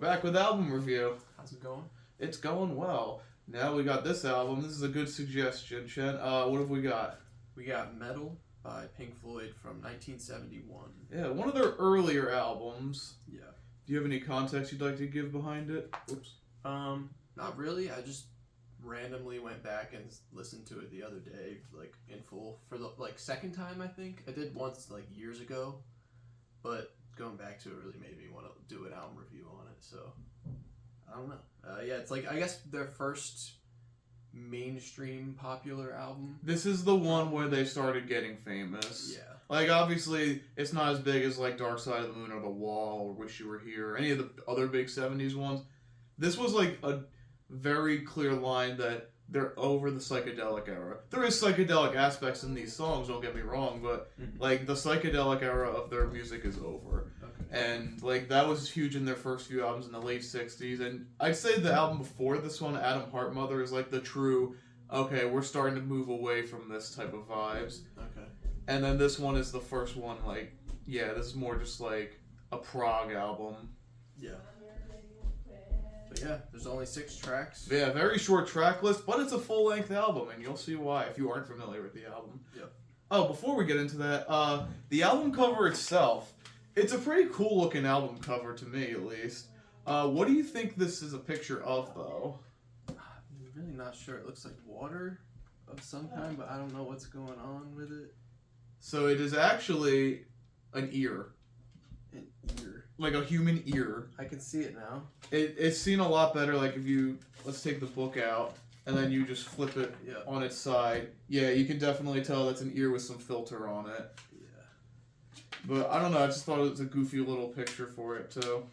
back with album review. How's it going? It's going well. Now we got this album. This is a good suggestion, Chen. What have we got? We got Meddle by Pink Floyd from 1971. Yeah, one of their earlier albums. Yeah. Do you have any context you'd like to give behind it? Oops. Not really. I just randomly went back and listened to it the other day, like in full for the second time. I think I did once years ago, but going back to it really made me want to do an album review on it. So I don't know. Yeah, it's I guess their first mainstream popular album. This is the one where they started getting famous. Yeah. Obviously, it's not as big as Dark Side of the Moon or The Wall or Wish You Were Here or any of the other big 70s ones. This was a very clear line that they're over the psychedelic era. There is psychedelic aspects in these songs, don't get me wrong, but the psychedelic era of their music is over. Okay. And that was huge in their first few albums in the late 60s. And I'd say the album before this one, Adam Heartmother, is the true, okay, we're starting to move away from this type of vibes. Okay. And then this one is the first one, this is more just a prog album. Yeah. But yeah, there's only 6 tracks. Yeah, very short track list, but it's a full-length album, and you'll see why if you aren't familiar with the album. Yep. Oh, before we get into that, the album cover itself, it's a pretty cool-looking album cover to me, at least. What do you think this is a picture of, though? I'm really not sure. It looks like water of some kind, but I don't know what's going on with it. So it is actually an ear. An ear. Like a human ear. I can see it now. It's seen a lot better, if you, let's take the book out, and then you just flip it on its side. Yeah, you can definitely tell that's an ear with some filter on it. Yeah. But I don't know, I just thought it was a goofy little picture for it, too.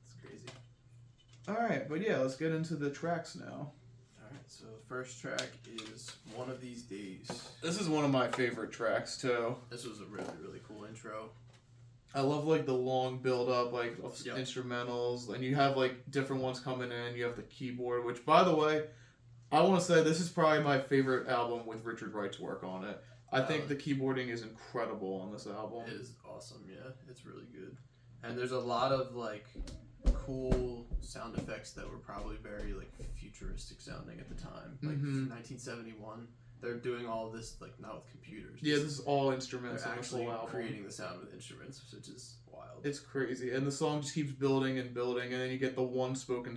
It's crazy. Alright, but yeah, let's get into the tracks now. Alright, so the first track is One of These Days. This is one of my favorite tracks, too. This was a really, really cool intro. I love, the long build-up, of instrumentals, and you have, different ones coming in. You have the keyboard, which, by the way, I want to say this is probably my favorite album with Richard Wright's work on it. I think the keyboarding is incredible on this album. It is awesome, yeah. It's really good. And there's a lot of, cool sound effects that were probably very, futuristic sounding at the time. 1971. They're doing all this, not with computers. Yeah, this is all instruments. They're actually album. creating the sound with instruments, which is wild. It's crazy. And the song just keeps building and building, and then you get the one spoken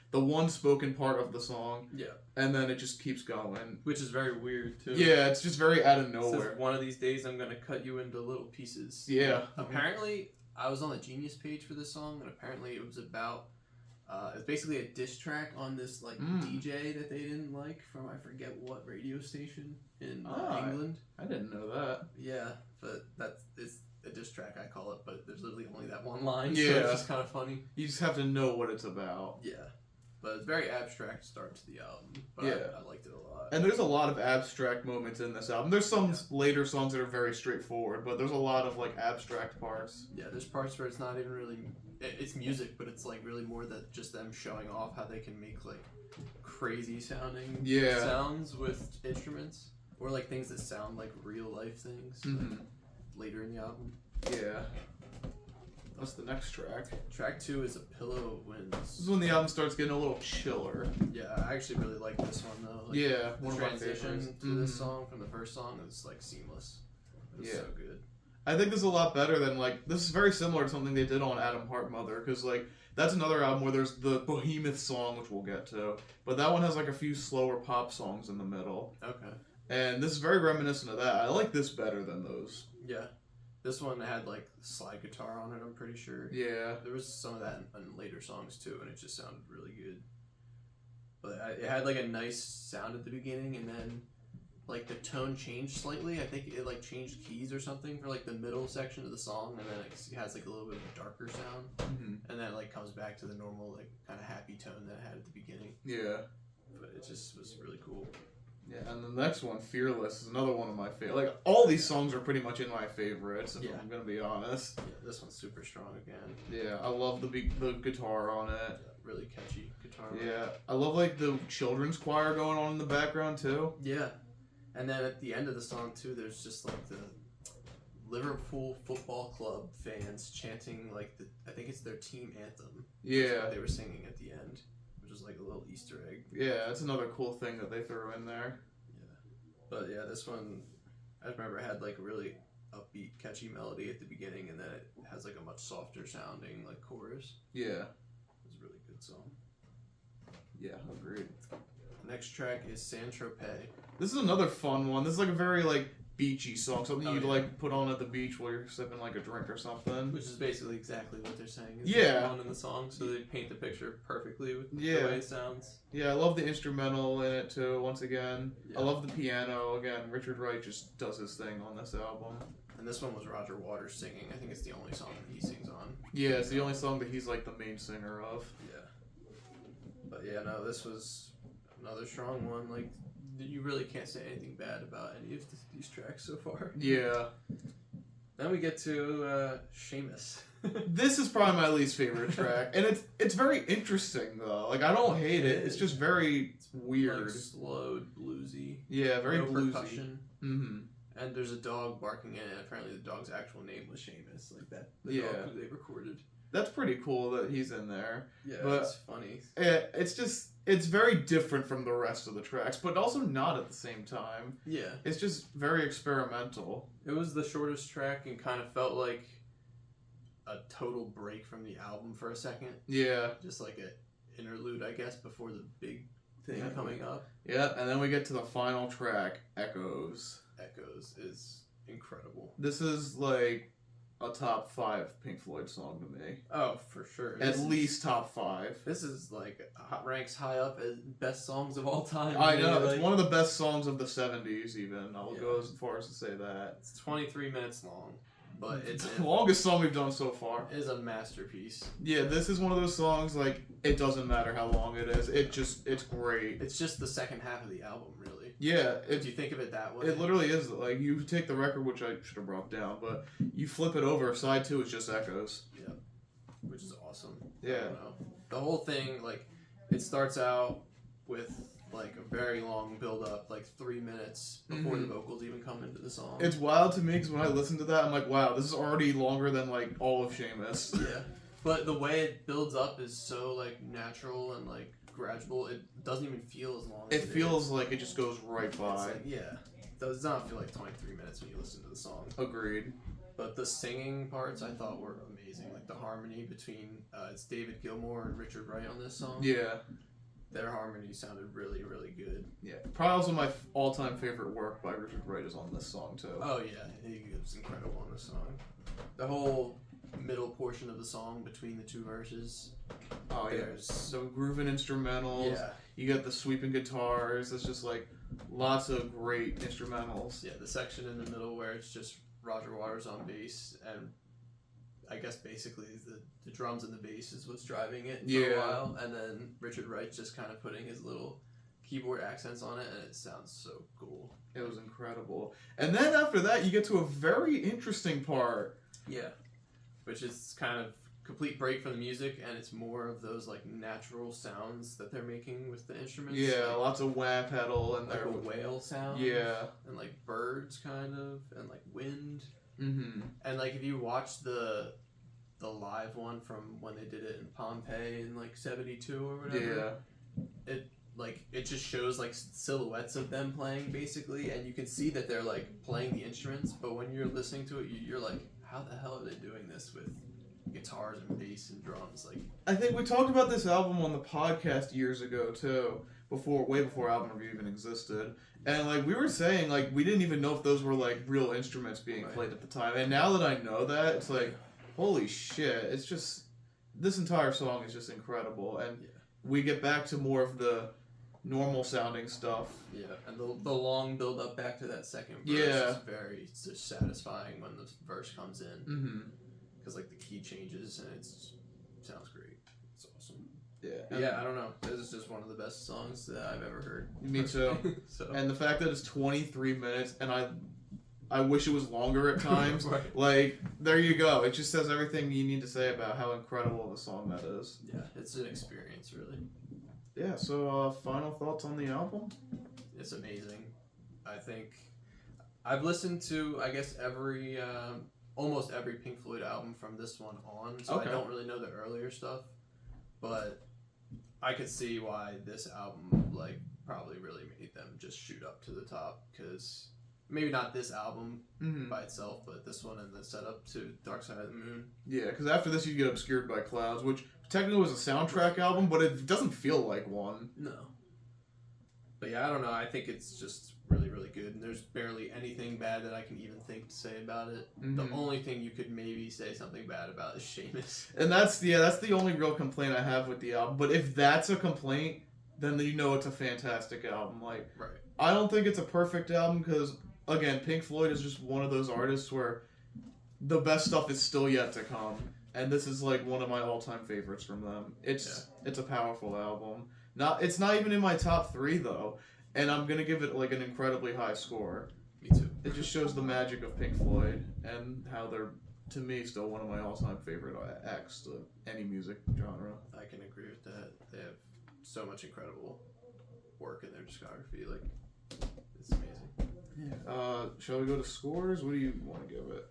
the one spoken part of the song. Yeah. And then it just keeps going. Which is very weird, too. Yeah, it's just very out of It nowhere. says, one of these days I'm going to cut you into little pieces. Yeah. Apparently, I was on the Genius page for this song, and apparently it was about... it's basically a diss track on this DJ that they didn't like from I forget what radio station in England. I didn't know that. Yeah, but it's a diss track I call it, but there's literally only that one line. Yeah, so it's just kind of funny. You just have to know what it's about. Yeah, but it's very abstract start to the album. But Yeah. I liked it a lot. And there's a lot of abstract moments in this album. There's some later songs that are very straightforward, but there's a lot of abstract parts. Yeah, there's parts where it's not even really. It's music, but it's really more that just them showing off how they can make crazy sounding sounds with instruments, or things that sound like real life things. Later in the album. Yeah. What's the next track? Track 2 is A Pillow of Winds. This is when the album starts getting a little chiller. Yeah, I actually really like this one though. Yeah, the one of my transition favorites. to this song from the first song is seamless. It was so good. I think this is a lot better than this is very similar to something they did on Adam Heartmother, because that's another album where there's the Behemoth song, which we'll get to, but that one has a few slower pop songs in the middle. Okay. And this is very reminiscent of that. I like this better than those. Yeah. This one had slide guitar on it, I'm pretty sure. Yeah. There was some of that in later songs too, and it just sounded really good. But it had a nice sound at the beginning, and then the tone changed slightly. I think it changed keys or something for the middle section of the song, and then it has a little bit of a darker sound, and then it comes back to the normal kind of happy tone that it had at the beginning. Yeah. But it just was really cool. Yeah, and the next one, Fearless, is another one of my favorites. All these songs are pretty much in my favorites, if I'm going to be honest. Yeah, this one's super strong again. Yeah, I love the guitar on it. Yeah, really catchy guitar. Yeah, I love the children's choir going on in the background too. Yeah, and then at the end of the song too, there's just Liverpool Football Club fans chanting like I think it's their team anthem. Yeah. What they were singing at the end, which is like a little Easter egg. Yeah, that's another cool thing that they threw in there. Yeah. But yeah, this one, I remember it had like a really upbeat, catchy melody at the beginning, and then it has like a much softer sounding like chorus. Yeah. It was a really good song. Yeah, agreed. The next track is San Tropez. This is another fun one. This is like a very like beachy song, something you'd yeah. like put on at the beach while you're sipping like a drink or something. Which is basically exactly what they're saying. Yeah. On in the song, so they paint the picture perfectly with the Yeah. way it sounds. Yeah, I love the instrumental in it too. Once again, Yeah. I love the piano. Again, Richard Wright just does his thing on this album. And this one was Roger Waters singing. I think it's the only song that he sings on. Yeah, it's the only song that he's like the main singer of. Yeah. But yeah, no, this was another strong one. Like, you really can't say anything bad about any of these tracks so far. Yeah. Then we get to Seamus. This is probably my least favorite track, and it's very interesting though. Like I don't hate it. It's just very weird. Like slowed, bluesy. Yeah, very no bluesy. Percussion. Mm-hmm. And there's a dog barking in it, and apparently the dog's actual name was Seamus. Like that. The Yeah. dog who they recorded. That's pretty cool that he's in there. Yeah, But- it's funny. It's very different from the rest of the tracks, but also not at the same time. Yeah. It's just very experimental. It was the shortest track and kind of felt like a total break from the album for a second. Yeah. Just like an interlude, I guess, before the big thing Yeah. coming up. Yeah, and then we get to the final track, Echoes. Echoes is incredible. This is like a top 5 Pink Floyd song to me. Oh, for sure. At least top 5. This is like ranks high up as best songs of all time. I know, Like, it's one of the best songs of the 70s even. I'll Yeah. go as far as to say that. It's 23 minutes long, but it's the longest song we've done so far. it is a masterpiece. Yeah, this is one of those songs, like, it doesn't matter how long it is. It's great. It's just the second half of the album, really. Yeah, If you think of it that way. it literally is. Like, you take the record, which I should have brought down, but you flip it over, side 2 is just Echoes. Yeah. Which is awesome. I Yeah. don't know. The whole thing, like, it starts out with, like, a very long build-up, like 3 minutes before the vocals even come into the song. It's wild to me, because when I listen to that, I'm like, wow, this is already longer than, like, all of Seamus. Yeah. But the way it builds up is so, like, natural and, like, gradual. It doesn't even feel as long as It feels like it just goes right by. It's like, yeah. It does not feel like 23 minutes when you listen to the song. Agreed. But the singing parts I thought were amazing. Like the harmony between it's David Gilmour and Richard Wright on this song. Yeah. Their harmony sounded really, really good. Yeah. Probably also my all-time favorite work by Richard Wright is on this song, too. Oh yeah, he was incredible on this song. The whole middle portion of the song between the two verses. Oh, yeah. There's Some grooving instrumentals. yeah, You got the sweeping guitars. It's just, like, lots of great instrumentals. yeah. The section in the middle where it's just Roger Waters on bass and I guess basically the drums and the bass is what's driving it for a while, and then Richard Wright just kind of putting his little keyboard accents on it, and it sounds so cool. It was incredible. And then after that, you get to a very interesting part. Yeah, which is kind of complete break from the music, and it's more of those like natural sounds that they're making with the instruments. Yeah, like, lots of wah pedal and like there. a whale sound. Yeah. and like birds kind of, and like wind. Mm-hmm. And like if you watch the live one from when they did it in Pompeii in like 72 or whatever. Yeah. It just shows like silhouettes of them playing basically, and you can see that they're like playing the instruments, but when you're listening to it, you're like, how the hell are they doing this with guitars and bass and drums? Like, I think we talked about this album on the podcast years ago too, way before Album Review even existed. And like we were saying, like we didn't even know if those were like real instruments being Right. played at the time. And now that I know that, it's like, holy shit! It's just this entire song is just incredible, and Yeah. we get back to more of the normal sounding stuff. yeah, and the long build up back to that second verse Yeah. is very just satisfying when the verse comes in, Mm-hmm. because like the key changes and sounds great. It's awesome. Yeah. But yeah, I don't know. This is just one of the best songs that I've ever heard. Me too. So And the fact that it's 23 minutes, and I wish it was longer at times. Right. Like, there you go. It just says everything you need to say about how incredible of a song that is. Yeah, it's an experience, really. Yeah, so final thoughts on the album? It's amazing. I think I've listened to, I guess, almost every Pink Floyd album from this one on, so Okay. I don't really know the earlier stuff, but I could see why this album, like, probably really made them just shoot up to the top, because maybe not this album by itself, but this one and the setup to Dark Side of the Moon. Yeah, because after this you get Obscured by Clouds, which technically was a soundtrack album, but it doesn't feel like one. No. But yeah, I don't know. I think it's just really, really good. And there's barely anything bad that I can even think to say about it. The only thing you could maybe say something bad about is Seamus. And that's the only real complaint I have with the album. But if that's a complaint, then you know it's a fantastic album. Like, Right. I don't think it's a perfect album because, again, Pink Floyd is just one of those artists where the best stuff is still yet to come. And this is like one of my all-time favorites from them. It's a powerful album. It's not even in my top 3 though, and I'm gonna give it like an incredibly high score. Me too. It just shows the magic of Pink Floyd and how they're, to me, still one of my all-time favorite acts to any music genre. I can agree with that. They have so much incredible work in their discography. Like, it's amazing. Yeah. Shall we go to scores? What do you want to give it?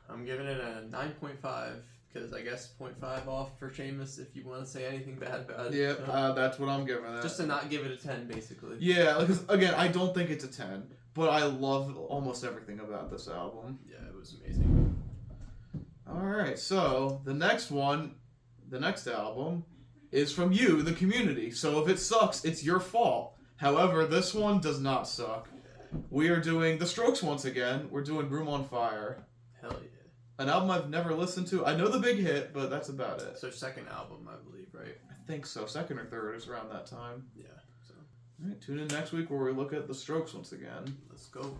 I'm giving it a 9.5. Because I guess 0.5 off for Seamus if you want to say anything bad about it. Yeah, that's what I'm giving it. Just to not give it a 10, basically. Yeah, because, again, I don't think it's a 10, but I love almost everything about this album. Yeah, it was amazing. Alright, so the next album, is from you, the community. So if it sucks, it's your fault. However, this one does not suck. We are doing The Strokes once again. We're doing Room on Fire. Hell yeah. An album I've never listened to. I know the big hit, but that's about it. It's their second album, I believe, right? I think so. Second or third is around that time. Yeah. So All right, tune in next week where we look at The Strokes once again. let's go.